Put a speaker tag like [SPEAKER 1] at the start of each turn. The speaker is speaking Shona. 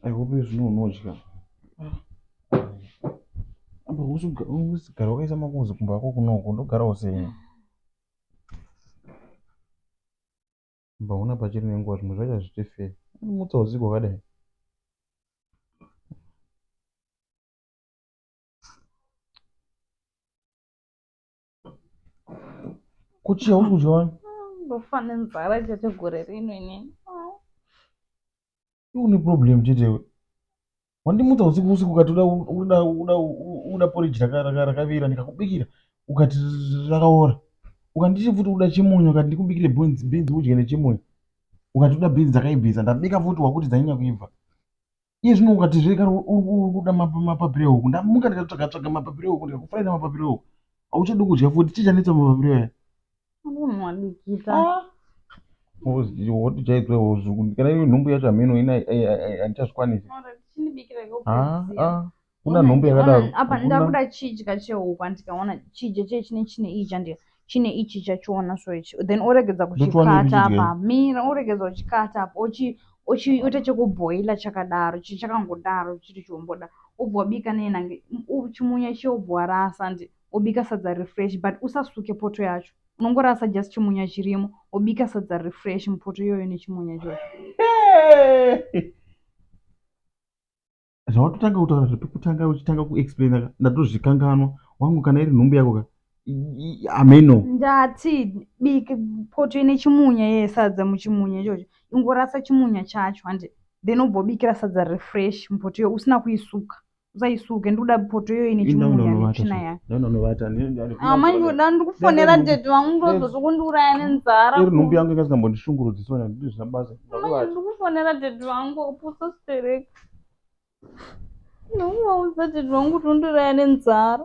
[SPEAKER 1] aihope zvino unodya amba usigara wakaisa makozi kumba kwako kunoko ndogarawo sei mba una pachiri nenguva zvimwe zvacho hazviti fei mutsa usiku wakadai kuti hausi kudya wani
[SPEAKER 2] ndofa nenzara chete gore rino inini
[SPEAKER 1] une problem chetewe wandimutsa usiku ukati uda poriji rakavira ndikakubikira ukati rakaora ukanditi futi uda chimunyu ukati ndikubikire bhinzi udye nechimunyu ukati uda bhinzi dzakaibvisa ndabika futi wakuti dzanyanya kuibva iye zvino ukati zvekare urikuda mapapire huku ndamuka ndikatsvaga mapapire huku ndikakufuraira mapapire huku hauchadi kudya futi chichanetsa mapapire aya
[SPEAKER 2] munhu wadikita
[SPEAKER 1] woti chaidzwa hozvuku kana iyo nhumbu yacho hameno handichazvikwanisi una nhumbu yakadaro
[SPEAKER 2] apa ndakuda chidya chehuku ndikaona chidya chine ichi chine ichi chachiona so ichi then oregedza kuchikata apa mira oregedza kuchikata apa ochiita chekubhoila chakadaro chakangodaro chiri chomboda obva wabika nenange chimunya chiobva warasa ndi obika sadza refresh but usasuke poto yacho unongorasa just chimunya chirimo obika sadza refresh mupoto iyoyo nechimunya chocho
[SPEAKER 1] zvawatotanga kutaura zvepekutanga uchitanga kuexplaina ndatozvikanganwa wangu kana iri nhumbu yako ka ameno
[SPEAKER 2] ndati bike poto ine chimunya yesadza muchimunya ichocho ingorasa chimunya chacho handi then obobikira sadza refresh mupoto iyo usina kuisuka usaisuke ndikuda poto iyo ine chimunya netsvina yayo amanjoda ndikufonera dhedhi wangu ndozozokundiuraya nenzara
[SPEAKER 1] iri nhumbu yangu ingasingambondishungurudzisona nditi zvina basa
[SPEAKER 2] ndikufonera dhedhi wangu apusa stereka ndikuwauza dhedhi wangu kuti undiuraya nenzara